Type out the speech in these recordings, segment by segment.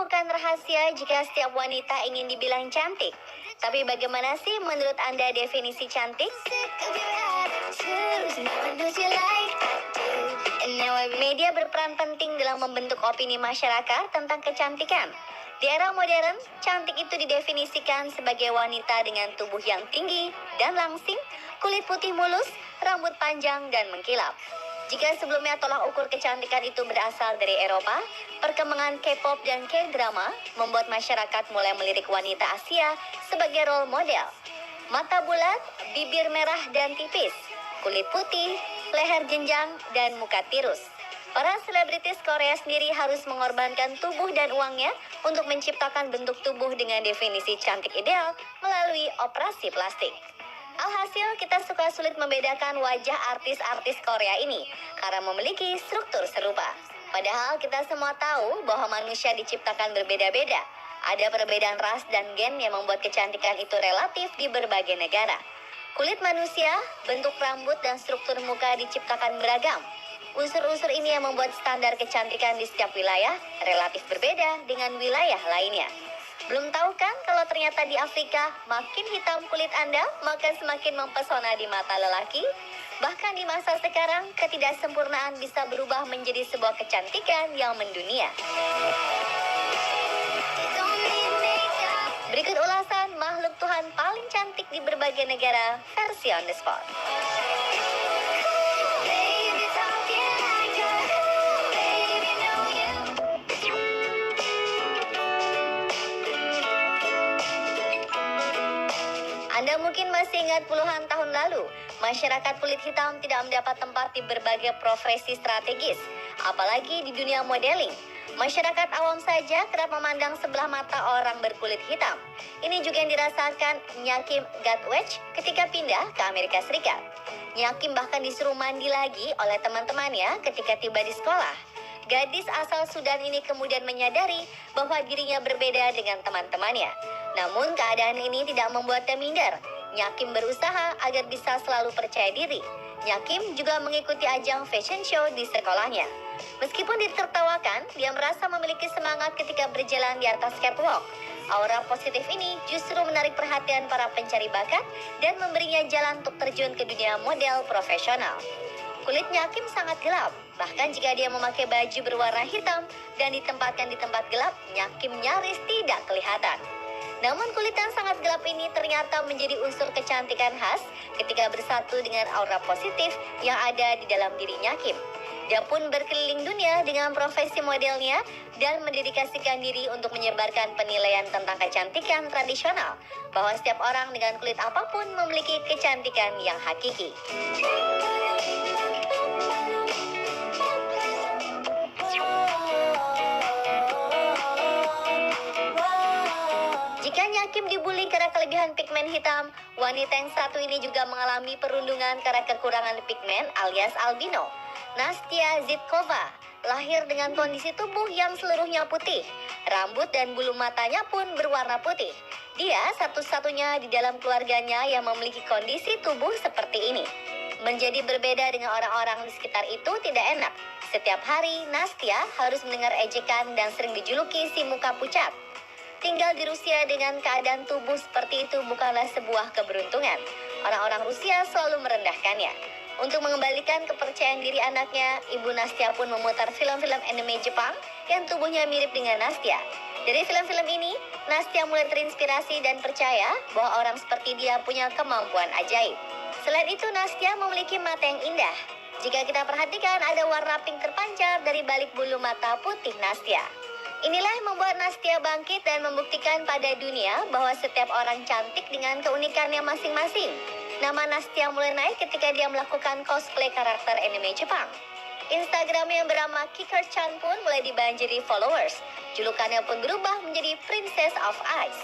bukan rahasia jika setiap wanita ingin dibilang cantik. Tapi bagaimana sih menurut Anda definisi cantik? Media berperan penting dalam membentuk opini masyarakat tentang kecantikan. Di era modern, cantik itu didefinisikan sebagai wanita dengan tubuh yang tinggi dan langsing, kulit putih mulus, rambut panjang dan mengkilap. Jika sebelumnya tolak ukur kecantikan itu berasal dari Eropa, perkembangan K-pop dan K-drama membuat masyarakat mulai melirik wanita Asia sebagai role model. Mata bulat, bibir merah dan tipis, kulit putih, leher jenjang, dan muka tirus. Para selebritis Korea sendiri harus mengorbankan tubuh dan uangnya untuk menciptakan bentuk tubuh dengan definisi cantik ideal melalui operasi plastik. Alhasil, kita suka sulit membedakan wajah artis-artis Korea ini karena memiliki struktur serupa. Padahal kita semua tahu bahwa manusia diciptakan berbeda-beda. Ada perbedaan ras dan gen yang membuat kecantikan itu relatif di berbagai negara. Kulit manusia, bentuk rambut, dan struktur muka diciptakan beragam. Unsur-unsur ini yang membuat standar kecantikan di setiap wilayah relatif berbeda dengan wilayah lainnya. Belum tahu kan kalau ternyata di Afrika makin hitam kulit Anda, maka semakin mempesona di mata lelaki? Bahkan di masa sekarang, ketidaksempurnaan bisa berubah menjadi sebuah kecantikan yang mendunia. Berikut ulasan makhluk Tuhan paling cantik di berbagai negara versi on the spot. Anda mungkin masih ingat puluhan tahun lalu, masyarakat kulit hitam tidak mendapat tempat di berbagai profesi strategis, apalagi di dunia modeling. Masyarakat awam saja kerap memandang sebelah mata orang berkulit hitam. Ini juga yang dirasakan Nyakim Gatwech ketika pindah ke Amerika Serikat. Nyakim bahkan disuruh mandi lagi oleh teman-temannya ketika tiba di sekolah. Gadis asal Sudan ini kemudian menyadari bahwa dirinya berbeda dengan teman-temannya. Namun keadaan ini tidak membuatnya minder. Nyakim berusaha agar bisa selalu percaya diri. Nyakim juga mengikuti ajang fashion show di sekolahnya. Meskipun ditertawakan, dia merasa memiliki semangat ketika berjalan di atas catwalk. Aura positif ini justru menarik perhatian para pencari bakat dan memberinya jalan untuk terjun ke dunia model profesional. Kulit Nyakim sangat gelap, bahkan jika dia memakai baju berwarna hitam dan ditempatkan di tempat gelap, Nyakim nyaris tidak kelihatan. Namun kulit yang sangat gelap ini ternyata menjadi unsur kecantikan khas ketika bersatu dengan aura positif yang ada di dalam diri Nyakim. Dia pun berkeliling dunia dengan profesi modelnya dan mendedikasikan diri untuk menyebarkan penilaian tentang kecantikan tradisional, bahwa setiap orang dengan kulit apapun memiliki kecantikan yang hakiki. Jika Nyakim dibully karena kelebihan pigmen hitam, wanita yang satu ini juga mengalami perundungan karena kekurangan pigmen alias albino. Nastia Zitkova lahir dengan kondisi tubuh yang seluruhnya putih. Rambut dan bulu matanya pun berwarna putih. Dia satu-satunya di dalam keluarganya yang memiliki kondisi tubuh seperti ini. Menjadi berbeda dengan orang-orang di sekitar itu tidak enak. Setiap hari, Nastia harus mendengar ejekan dan sering dijuluki si muka pucat. Tinggal di Rusia dengan keadaan tubuh seperti itu bukanlah sebuah keberuntungan. Orang-orang Rusia selalu merendahkannya. Untuk mengembalikan kepercayaan diri anaknya, Ibu Nastia pun memutar film-film anime Jepang yang tubuhnya mirip dengan Nastia. Dari film-film ini, Nastia mulai terinspirasi dan percaya bahwa orang seperti dia punya kemampuan ajaib. Selain itu, Nastia memiliki mata yang indah. Jika kita perhatikan, ada warna pink terpancar dari balik bulu mata putih Nastia. Inilah yang membuat Nastia bangkit dan membuktikan pada dunia bahwa setiap orang cantik dengan keunikannya masing-masing. Nama Nastia mulai naik ketika dia melakukan cosplay karakter anime Jepang. Instagram yang bernama Kicker-chan pun mulai dibanjiri followers. Julukannya pun berubah menjadi Princess of Ice.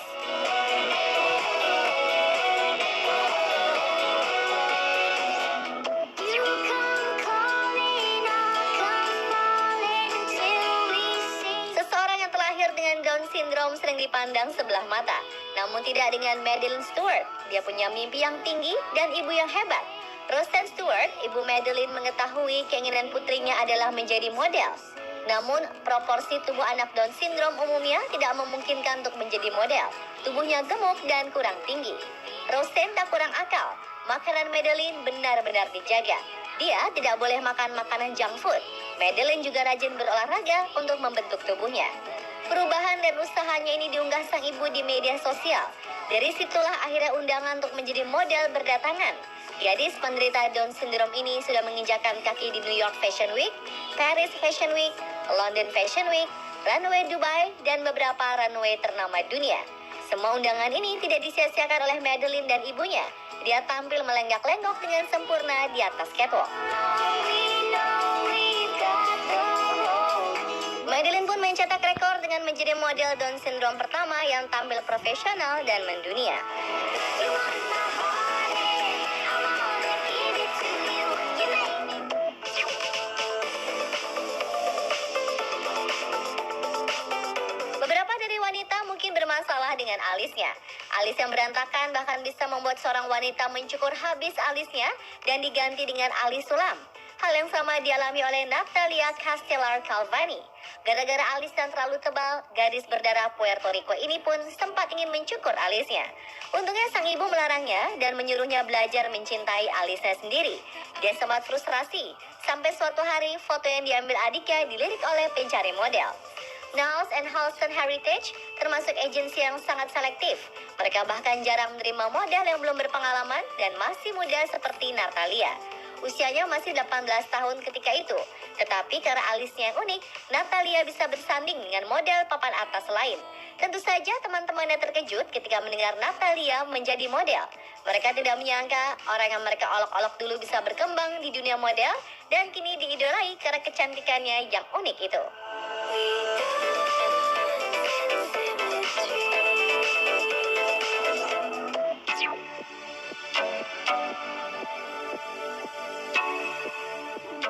Down syndrome sering dipandang sebelah mata, namun tidak dengan Madeline Stewart. Dia punya mimpi yang tinggi dan ibu yang hebat. Roseanne Stewart, ibu Madeline, mengetahui keinginan putrinya adalah menjadi model. Namun, proporsi tubuh anak Down syndrome umumnya tidak memungkinkan untuk menjadi model. Tubuhnya gemuk dan kurang tinggi. Rosen tak kurang akal. Makanan Madeline benar-benar dijaga. Dia tidak boleh makan makanan junk food. Madeline juga rajin berolahraga untuk membentuk tubuhnya. Perubahan dan usahanya ini diunggah sang ibu di media sosial. Dari situlah akhirnya undangan untuk menjadi model berdatangan. Gadis penderita Down syndrome ini sudah menginjakkan kaki di New York Fashion Week, Paris Fashion Week, London Fashion Week, runway Dubai, dan beberapa runway ternama dunia. Semua undangan ini tidak disia-siakan oleh Madeline dan ibunya. Dia tampil melenggak-lenggok dengan sempurna di atas catwalk. Madeline pun mencetak rekor dengan menjadi model Down syndrome pertama yang tampil profesional dan mendunia. Beberapa dari wanita mungkin bermasalah dengan alisnya. Alis yang berantakan bahkan bisa membuat seorang wanita mencukur habis alisnya dan diganti dengan alis sulam. Hal yang sama dialami oleh Natalia Castellar Calvani. Gara-gara alis yang terlalu tebal, gadis berdarah Puerto Rico ini pun sempat ingin mencukur alisnya. Untungnya sang ibu melarangnya dan menyuruhnya belajar mencintai alisnya sendiri. Dia sempat frustrasi, sampai suatu hari foto yang diambil adiknya dilirik oleh pencari model. Niles and Halston Heritage termasuk agensi yang sangat selektif. Mereka bahkan jarang menerima model yang belum berpengalaman dan masih muda seperti Natalia. Usianya masih 18 tahun ketika itu. Tetapi karena alisnya yang unik, Natalia bisa bersanding dengan model papan atas lain. Tentu saja teman-temannya terkejut ketika mendengar Natalia menjadi model. Mereka tidak menyangka orang yang mereka olok-olok dulu bisa berkembang di dunia model dan kini diidolai karena kecantikannya yang unik itu.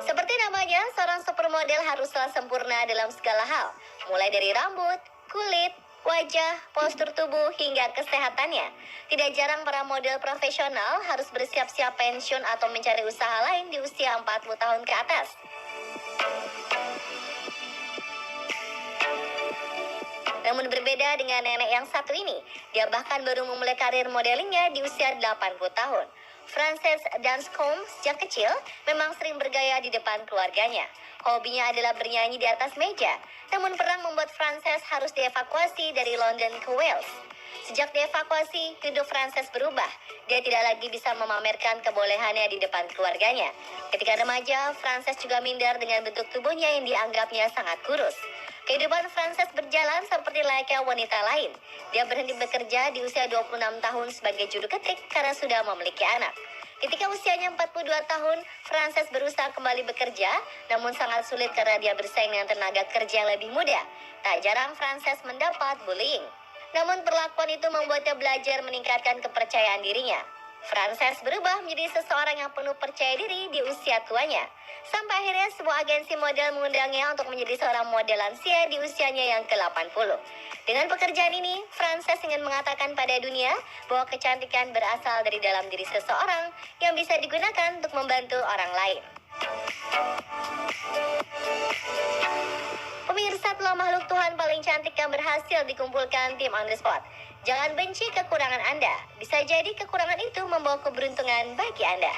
Seperti namanya, seorang supermodel haruslah sempurna dalam segala hal, mulai dari rambut, kulit, wajah, postur tubuh, hingga kesehatannya. Tidak jarang para model profesional harus bersiap-siap pensiun atau mencari usaha lain di usia 40 tahun ke atas. Namun berbeda dengan nenek yang satu ini, dia bahkan baru memulai karir modelingnya di usia 80 tahun. Frances Danscombe sejak kecil memang sering bergaya di depan keluarganya. Hobinya adalah bernyanyi di atas meja. Namun perang membuat Frances harus dievakuasi dari London ke Wales. Sejak dievakuasi, hidup Frances berubah. Dia tidak lagi bisa memamerkan kebolehannya di depan keluarganya. Ketika remaja, Frances juga minder dengan bentuk tubuhnya yang dianggapnya sangat kurus. Kehidupan Frances berjalan seperti layaknya wanita lain. Dia berhenti bekerja di usia 26 tahun sebagai juru ketik karena sudah memiliki anak. Ketika usianya 42 tahun, Frances berusaha kembali bekerja, namun sangat sulit karena dia bersaing dengan tenaga kerja yang lebih muda. Tak jarang Frances mendapat bullying. Namun perlakuan itu membuatnya belajar meningkatkan kepercayaan dirinya. Frances berubah menjadi seseorang yang penuh percaya diri di usia tuanya. Sampai akhirnya sebuah agensi model mengundangnya untuk menjadi seorang model lansia di usianya yang ke-80. Dengan pekerjaan ini, Frances ingin mengatakan pada dunia bahwa kecantikan berasal dari dalam diri seseorang yang bisa digunakan untuk membantu orang lain. Pemirsa, telah makhluk Tuhan paling cantik yang berhasil dikumpulkan tim On The Spot. Jangan benci kekurangan Anda. Bisa jadi kekurangan itu membawa keberuntungan bagi Anda.